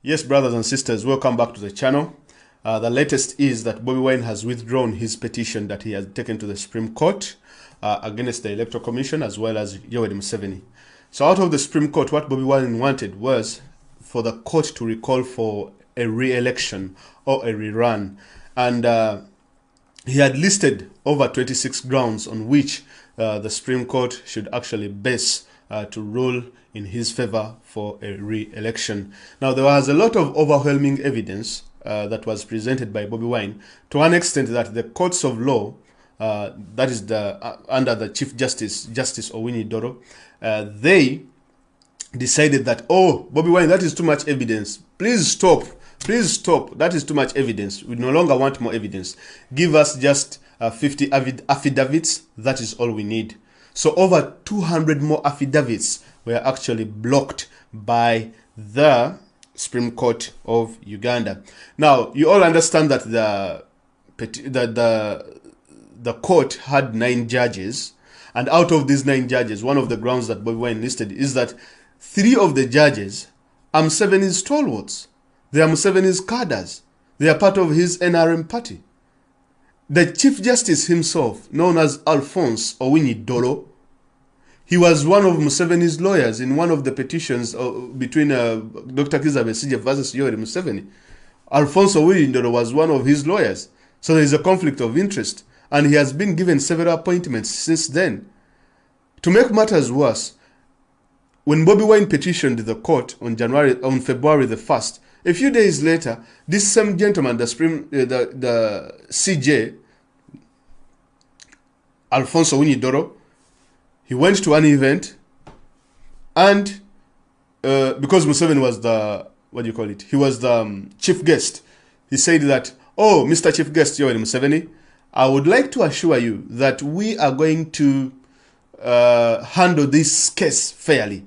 Yes, brothers and sisters, welcome back to the channel. The latest is that Bobi Wine has withdrawn his petition that he has taken to the Supreme Court against the Electoral Commission as well as Yoweri Museveni. So out of the Supreme Court, what Bobi Wine wanted was for the court to recall for a re-election or a rerun. And he had listed over 26 grounds on which the Supreme Court should actually base to rule in his favor for a re-election. Now, there was a lot of overwhelming evidence that was presented by Bobi Wine to an extent that the courts of law, that is the under the Chief Justice, Justice Owini Doro, they decided that, oh, Bobi Wine, that is too much evidence. Please stop. Please stop. That is too much evidence. We no longer want more evidence. Give us just 50 affidavits. That is all we need. So over 200 more affidavits were actually blocked by the Supreme Court of Uganda. Now, you all understand that the court had 9 judges, and out of these 9 judges, one of the grounds that Bobi Wine listed is that 3 of the judges are Museveni's stalwarts. They are Museveni's cadres. They are part of his NRM party. The Chief Justice himself, known as Alphonse Owini Doro, he was one of Museveni's lawyers in one of the petitions between Dr. Kizza Besigye versus Yoweri Museveni. Alphonse Owini Doro was one of his lawyers. So there is a conflict of interest, and he has been given several appointments since then. To make matters worse, when Bobi Wine petitioned the court on February the 1st, a few days later, this same gentleman, the CJ, Alphonse Owini Doro, he went to an event, and because Museveni was the, he was the chief guest, he said that, oh, Mr. Chief Guest Yoweri Museveni, I would like to assure you that we are going to handle this case fairly,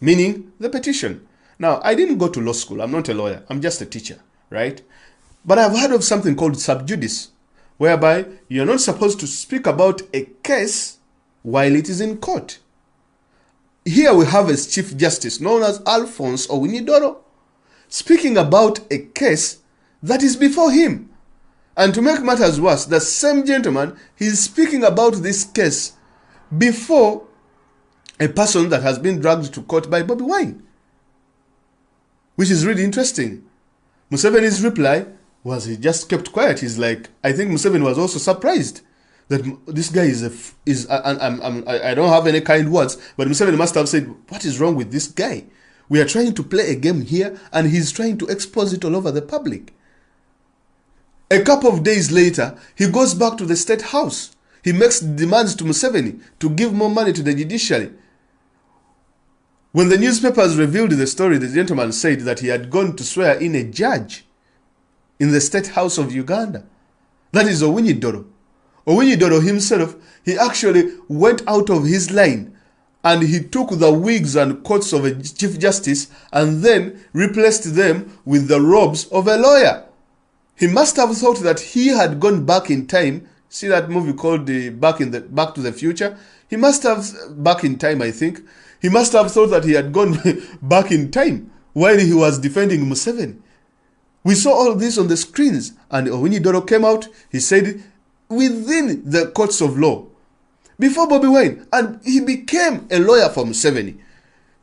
meaning the petition. Now, I didn't go to law school. I'm not a lawyer. I'm just a teacher, right? But I've heard of something called sub judice, whereby you're not supposed to speak about a case while it is in court. Here we have a Chief Justice known as Alphonse Owini Doro speaking about a case that is before him. And to make matters worse, the same gentleman, he's speaking about this case before a person that has been dragged to court by Bobi Wine, which is really interesting. Museveni's reply was he just kept quiet. He's like, I think Museveni was also surprised that this guy I don't have any kind words, but Museveni must have said, what is wrong with this guy? We are trying to play a game here, and he's trying to expose it all over the public. A couple of days later, he goes back to the State House. He makes demands to Museveni to give more money to the judiciary. When the newspapers revealed the story, the gentleman said that he had gone to swear in a judge in the State House of Uganda. That is Owini Doro. Owini Doro himself, he actually went out of his line and he took the wigs and coats of a Chief Justice and then replaced them with the robes of a lawyer. He must have thought that he had gone back in time. See that movie called Back to the Future? He must have, back in time, I think. He must have thought that he had gone back in time while he was defending Museveni. We saw all this on the screens, and Owini Doro came out. He said, within the courts of law, before Bobi Wine, and he became a lawyer for Museveni.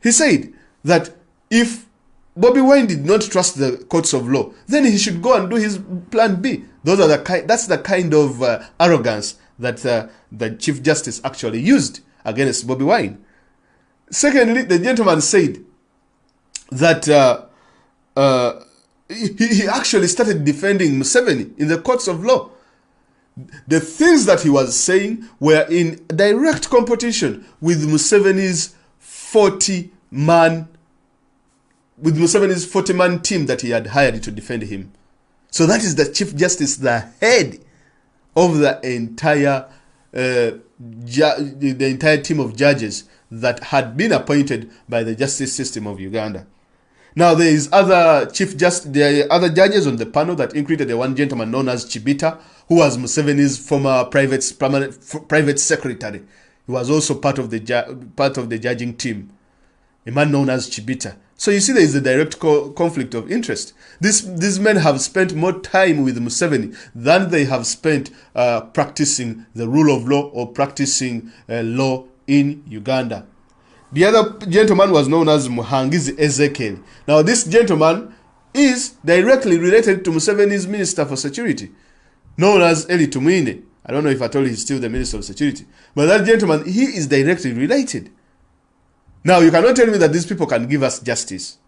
He said that if Bobi Wine did not trust the courts of law, then he should go and do his plan B. That's the kind of arrogance that the Chief Justice actually used against Bobi Wine. Secondly, the gentleman said that he actually started defending Museveni in the courts of law. The things that he was saying were in direct competition with Museveni's 40-man team that he had hired to defend him. So that is the Chief Justice, the head of the entire team of judges that had been appointed by the justice system of Uganda. Now there is there are other judges on the panel that included the one gentleman known as Chibita, who was Museveni's former private secretary. He was also part of the judging team. a man known as Chibita. So you see there is a direct conflict of interest. These men have spent more time with Museveni than they have spent practicing the rule of law or practicing law in Uganda. The other gentleman was known as Muhangizi Ezekiel. Now this gentleman is directly related to Museveni's Minister for Security, known as Eli Tumwine. I don't know if I told you he's still the Minister of Security. But that gentleman, he is directly related. Now, you cannot tell me that these people can give us justice.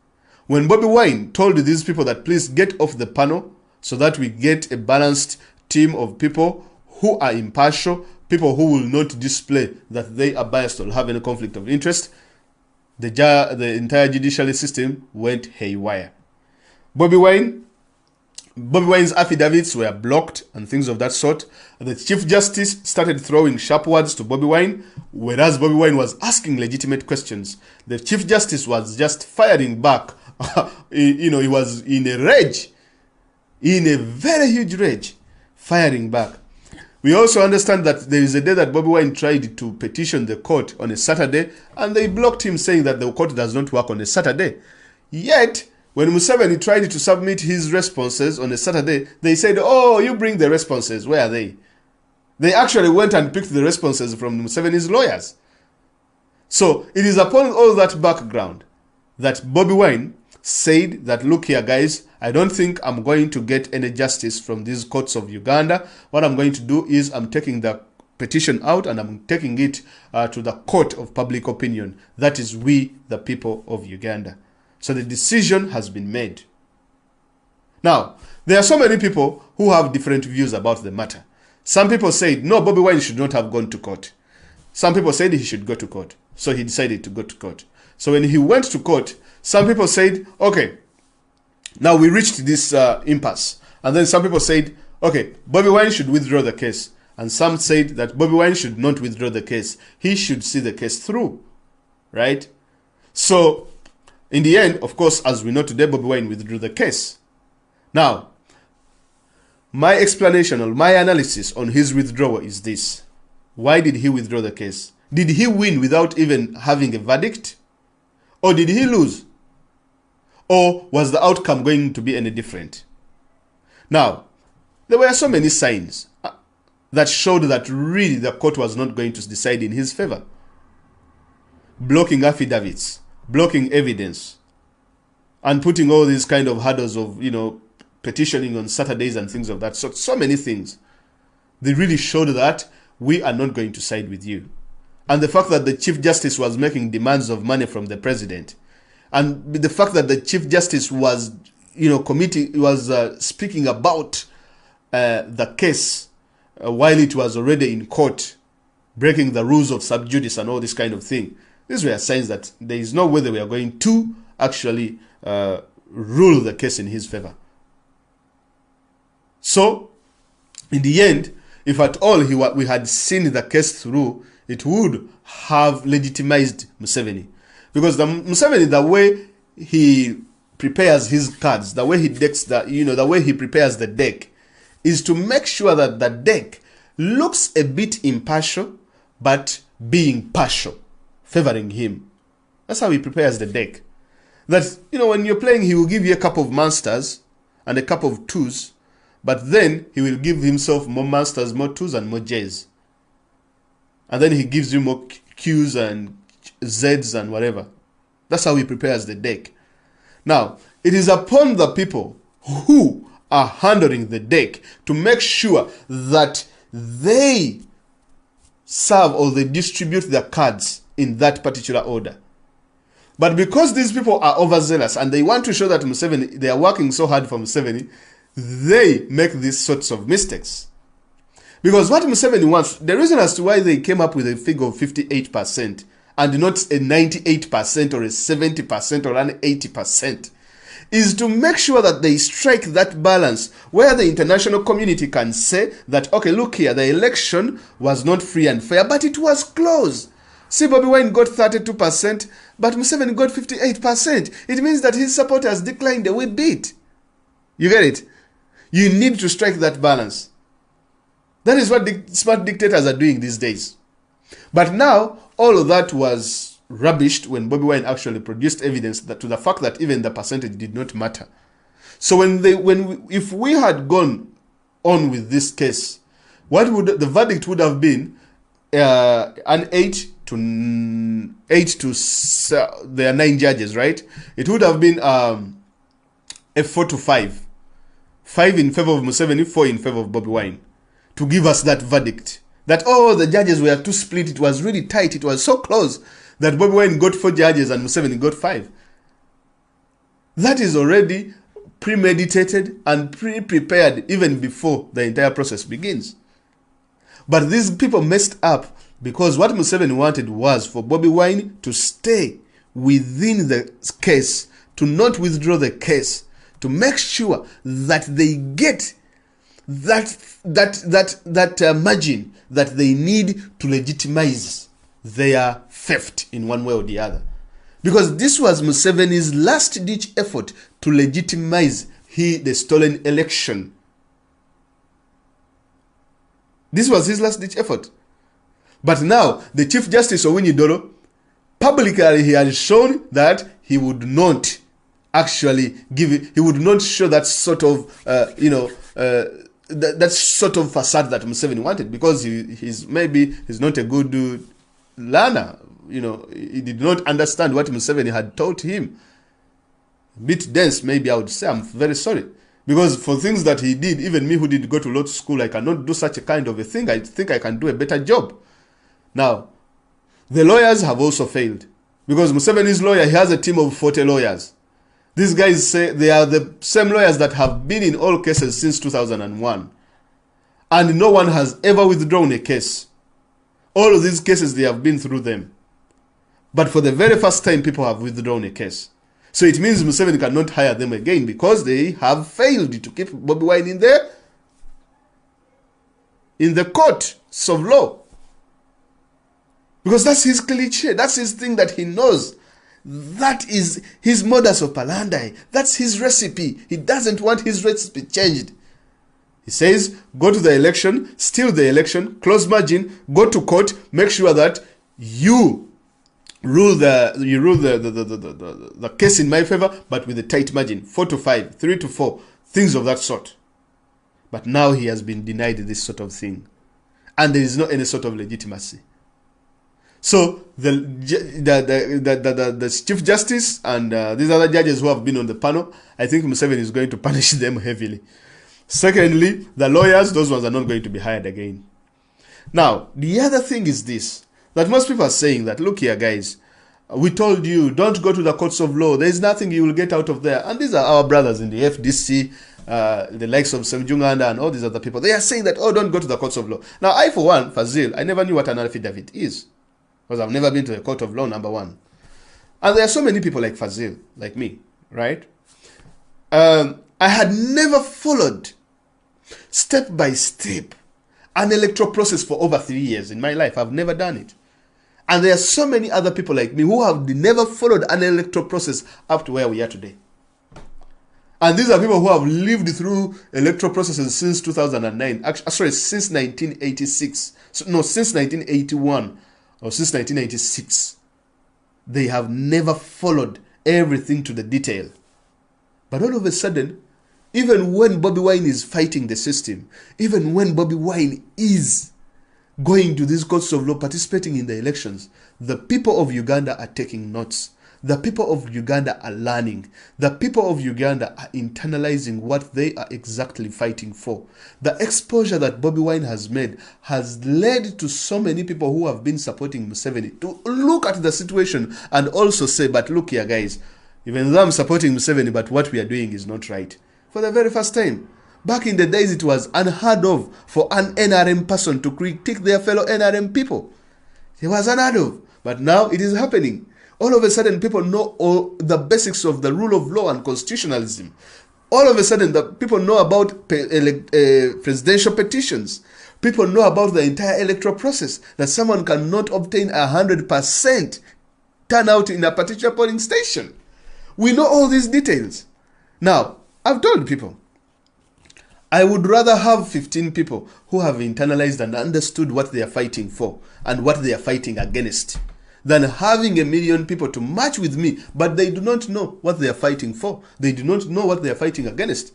When Bobi Wine told these people that please get off the panel so that we get a balanced team of people who are impartial, people who will not display that they are biased or have any conflict of interest, the entire judicial system went haywire. Bobi Wine's affidavits were blocked and things of that sort. The Chief Justice started throwing sharp words to Bobi Wine, whereas Bobi Wine was asking legitimate questions. The Chief Justice was just firing back. He was in a rage, in a very huge rage, firing back. We also understand that there is a day that Bobi Wine tried to petition the court on a Saturday, and they blocked him, saying that the court does not work on a Saturday. Yet, when Museveni tried to submit his responses on a Saturday, they said, oh, you bring the responses. Where are they? They actually went and picked the responses from Museveni's lawyers. So it is upon all that background that Bobi Wine said that, look here, guys, I don't think I'm going to get any justice from these courts of Uganda. What I'm going to do is I'm taking the petition out and I'm taking it to the court of public opinion. That is we, the people of Uganda. So the decision has been made. Now, there are so many people who have different views about the matter. Some people said, no, Bobi Wine should not have gone to court. Some people said he should go to court. So he decided to go to court. So when he went to court, some people said, okay, now we reached this impasse. And then some people said, okay, Bobi Wine should withdraw the case. And some said that Bobi Wine should not withdraw the case. He should see the case through. Right? So in the end, of course, as we know today, Bobi Wine withdrew the case. Now, my explanation or my analysis on his withdrawal is this. Why did he withdraw the case? Did he win without even having a verdict? Or did he lose? Or was the outcome going to be any different? Now, there were so many signs that showed that really the court was not going to decide in his favor. Blocking affidavits, blocking evidence, and putting all these kind of hurdles of, petitioning on Saturdays and things of that sort. So many things. They really showed that we are not going to side with you. And the fact that the Chief Justice was making demands of money from the president, and the fact that the Chief Justice was, speaking about the case while it was already in court, breaking the rules of sub judice and all this kind of thing. These were signs that there is no way they were going to actually rule the case in his favor. So, in the end, if at all we had seen the case through, it would have legitimized Museveni. Because Museveni, the way he prepares his cards, the way he decks the way he prepares the deck, is to make sure that the deck looks a bit impartial, but being partial, favoring him. That's how he prepares the deck. That, when you're playing, he will give you a couple of monsters and a couple of twos, but then he will give himself more monsters, more twos, and more J's. And then he gives you more Q's and Z's and whatever. That's how he prepares the deck. Now, it is upon the people who are handling the deck to make sure that they serve or they distribute their cards in that particular order. But because these people are overzealous and they want to show that Museveni, they are working so hard for Museveni, they make these sorts of mistakes. Because what Museveni wants, the reason as to why they came up with a figure of 58% and not a 98% or a 70% or an 80%, is to make sure that they strike that balance where the international community can say that, okay, look here, the election was not free and fair, but it was close. See, Bobi Wine got 32%, but Museveni got 58%. It means that his supporters declined a wee bit. You get it? You need to strike that balance. That is what smart dictators are doing these days. But now, all of that was rubbished when Bobby Wine actually produced evidence that to the fact that even the percentage did not matter. So if we had gone on with this case, what would the verdict would have been? An 8 to there are 9 judges, right? It would have been a 4 to 5. 5 in favor of Museveni, 4 in favor of Bobby Wine, to give us that verdict. That, oh, the judges were too split. It was really tight. It was so close that Bobby Wine got 4 judges and Museveni got 5. That is already premeditated and pre-prepared even before the entire process begins. But these people messed up because what Museveni wanted was for Bobby Wine to stay within the case, to not withdraw the case, to make sure that they get that margin that they need to legitimize their theft in one way or the other. Because this was Museveni's last-ditch effort to legitimize the stolen election. This was his last-ditch effort. But now, the Chief Justice Owiny Doro, publicly he has shown that he would not actually he would not show that sort of, that sort of facade that Museveni wanted, because he's not a good learner. He did not understand what Museveni had taught him. A bit dense, maybe I would say. I'm very sorry. Because for things that he did, even me who did go to law school, I cannot do such a kind of a thing. I think I can do a better job. Now, the lawyers have also failed. Because Museveni's lawyer, he has a team of 40 lawyers. These guys say they are the same lawyers that have been in all cases since 2001. And no one has ever withdrawn a case. All of these cases, they have been through them. But for the very first time, people have withdrawn a case. So it means Museveni cannot hire them again because they have failed to keep Bobby Wine in the courts of law. Because that's his cliche. That's his thing that he knows. That is his modus operandi. That's his recipe. He doesn't want his recipe changed. He says, go to the election, steal the election, close margin, go to court, make sure that you rule the case in my favor, but with a tight margin, 4 to 5, 3 to 4, things of that sort. But now he has been denied this sort of thing, and there is no any sort of legitimacy. So the Chief Justice and these other judges who have been on the panel, I think Museveni is going to punish them heavily. Secondly, the lawyers, those ones are not going to be hired again. Now, the other thing is this, that most people are saying that, look here guys, we told you, don't go to the courts of law. There is nothing you will get out of there. And these are our brothers in the FDC, the likes of Semjunganda and all these other people. They are saying that, oh, don't go to the courts of law. Now, I, for one, Fazil, I never knew what an affidavit is. Because I've never been to a court of law, number one. And there are so many people like Fazil, like me, right? I had never followed step by step an electoral process for over 3 years in my life. I've never done it. And there are so many other people like me who have never followed an electoral process up to where we are today. And these are people who have lived through electoral processes since 2009. Actually, since 1986. No, since 1981 or since 1986. They have never followed everything to the detail. But all of a sudden, even when Bobby Wine is fighting the system, even when Bobby Wine is going to these courts of law, participating in the elections, the people of Uganda are taking notes. The people of Uganda are learning. The people of Uganda are internalizing what they are exactly fighting for. The exposure that Bobby Wine has made has led to so many people who have been supporting Museveni to look at the situation and also say, but look here guys, even though I'm supporting Museveni, but what we are doing is not right. For the very first time. Back in the days, it was unheard of for an NRM person to critique their fellow NRM people. It was unheard of. But now it is happening. All of a sudden, people know all the basics of the rule of law and constitutionalism. All of a sudden, the people know about presidential petitions. People know about the entire electoral process, that someone cannot obtain 100% turnout in a particular polling station. We know all these details. Now, I've told people, I would rather have 15 people who have internalized and understood what they are fighting for and what they are fighting against, than having 1 million people to march with me, but they do not know what they are fighting for. They do not know what they are fighting against.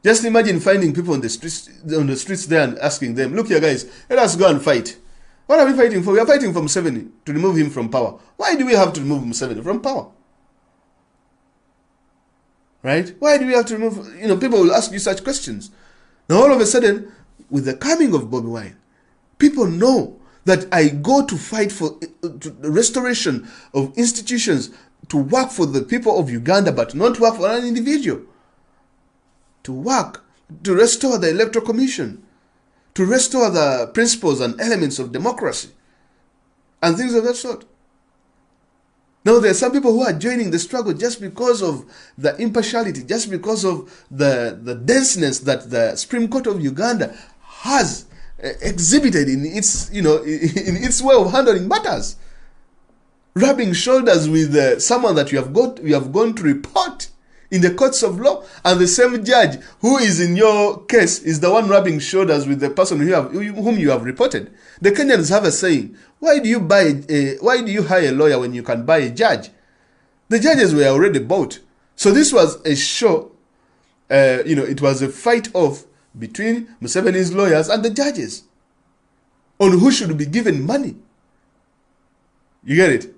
Just imagine finding people on the streets there and asking them, look here guys, let us go and fight. What are we fighting for? We are fighting for Museveni, to remove him from power. Why do we have to remove Museveni from power? Right? Why do we have to remove, people will ask you such questions. Now all of a sudden, with the coming of Bobi Wine, people know that I go to fight for the restoration of institutions, to work for the people of Uganda, but not work for an individual. To work, to restore the Electoral Commission, to restore the principles and elements of democracy, and things of that sort. Now, there are some people who are joining the struggle just because of the impartiality, just because of the denseness that the Supreme Court of Uganda has exhibited in its, in its way of handling matters, rubbing shoulders with someone that you have gone to report in the courts of law, and the same judge who is in your case is the one rubbing shoulders with the person whom you have reported. The Kenyans have a saying: why do you hire a lawyer when you can buy a judge? The judges were already bought. So this was a show, it was a fight-off between Museveni's lawyers and the judges on who should be given money. You get it?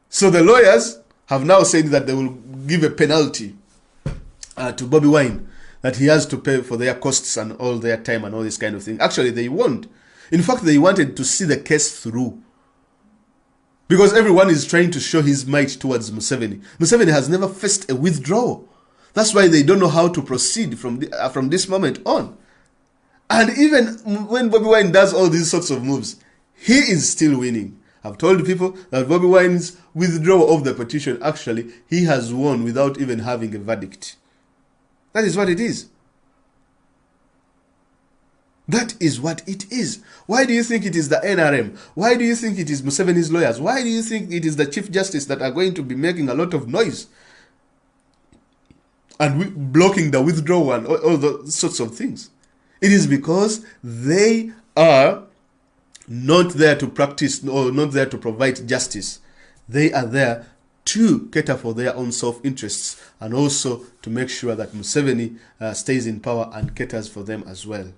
So the lawyers have now said that they will give a penalty to Bobi Wine, that he has to pay for their costs and all their time and all this kind of thing. Actually, they won't. In fact, they wanted to see the case through, because everyone is trying to show his might towards Museveni. Museveni has never faced a withdrawal. That's why they don't know how to proceed from this moment on. And even when Bobi Wine does all these sorts of moves, he is still winning. I've told people that Bobi Wine's withdrawal of the petition, actually, he has won without even having a verdict. That is what it is. That is what it is. Why do you think it is the NRM? Why do you think it is Museveni's lawyers? Why do you think it is the Chief Justice that are going to be making a lot of noise and blocking the withdrawal and all those sorts of things? It is because they are not there to practice or not there to provide justice. They are there to cater for their own self-interests, and also to make sure that Museveni stays in power and caters for them as well.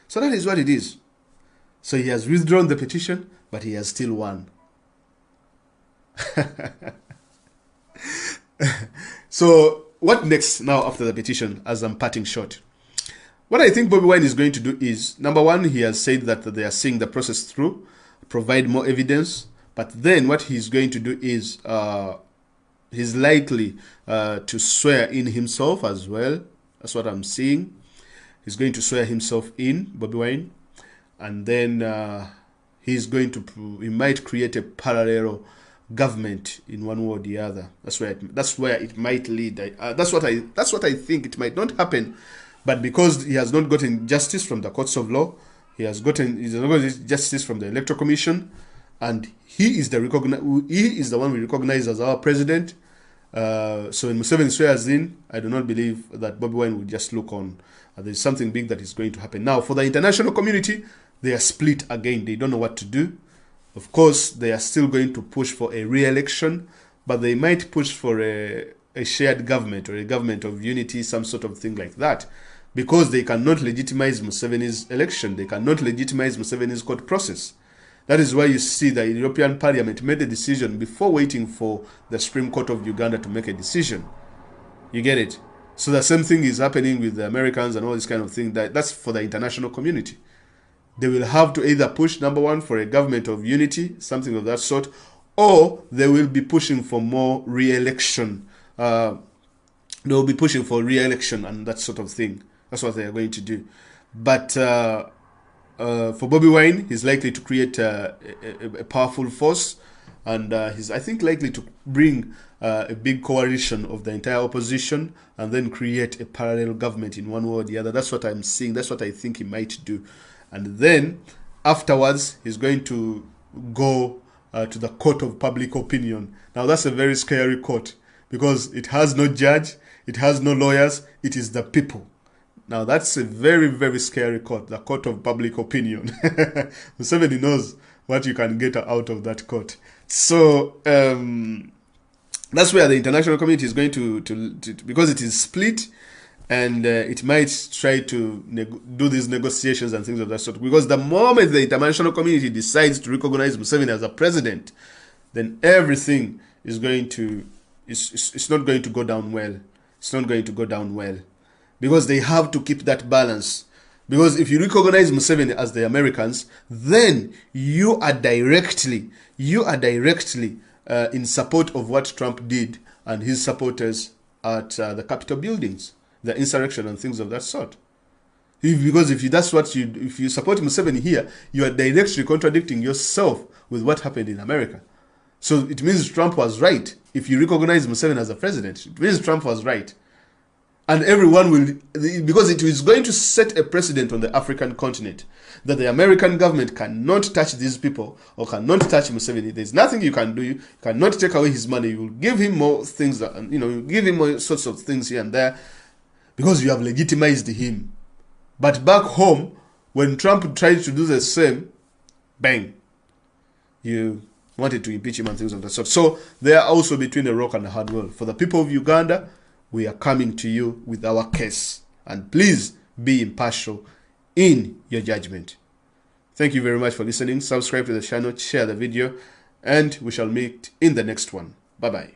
So that is what it is. So he has withdrawn the petition, but he has still won. So what next now after the petition, as I'm parting short? What I think Bobi Wine is going to do is, number one, he has said that they are seeing the process through, provide more evidence. But then what he's going to do is he's likely to swear in himself as well. That's what I'm seeing. He's going to swear himself in, Bobi Wine. And then he might create a parallel government in one way or the other. That's where it might lead. That's what I think. It might not happen. But because he has not gotten justice from the courts of law, he has not gotten justice from the Electoral Commission, and he is the one we recognize as our president. So when Museveni swears in, I do not believe that Bobi Wine will just look on. There's something big that is going to happen. Now, for the international community, they are split again. They don't know what to do. Of course, they are still going to push for a re-election, but they might push for a shared government or a government of unity, some sort of thing like that, because they cannot legitimize Museveni's election. They cannot legitimize Museveni's court process. That is why you see the European Parliament made a decision before waiting for the Supreme Court of Uganda to make a decision. You get it? So the same thing is happening with the Americans and all this kind of thing. That's for the international community. They will have to either push, number one, for a government of unity, something of that sort, or they will be pushing for more re-election. They will be pushing for re-election and that sort of thing. That's what they are going to do. But for Bobi Wine, he's likely to create a powerful force, and he's, I think, likely to bring a big coalition of the entire opposition and then create a parallel government in one way or the other. That's what I'm seeing. That's what I think he might do. And then afterwards, he's going to go to the court of public opinion. Now, that's a very scary court because it has no judge, it has no lawyers, it is the people. Now, that's a very, very scary court, the court of public opinion. Museveni knows what you can get out of that court. So that's where the international community is going to because it is split, and it might try to do these negotiations and things of that sort. Because the moment the international community decides to recognize Museveni as a president, then everything is going to, it's not going to go down well. It's not going to go down well. Because they have to keep that balance. Because if you recognize Museveni as the Americans, then you are directly in support of what Trump did and his supporters at the Capitol buildings, the insurrection and things of that sort. Because if you support Museveni here, you are directly contradicting yourself with what happened in America. So it means Trump was right. If you recognize Museveni as a president, it means Trump was right. And everyone will, because it is going to set a precedent on the African continent that the American government cannot touch these people or cannot touch Museveni. There's nothing you can do. You cannot take away his money. You will give him more things, you give him all sorts of things here and there because you have legitimized him. But back home, when Trump tried to do the same, bang, you wanted to impeach him and things of that sort. So they are also between a rock and a hard world. For the people of Uganda, we are coming to you with our case. And please be impartial in your judgment. Thank you very much for listening. Subscribe to the channel, share the video, and we shall meet in the next one. Bye-bye.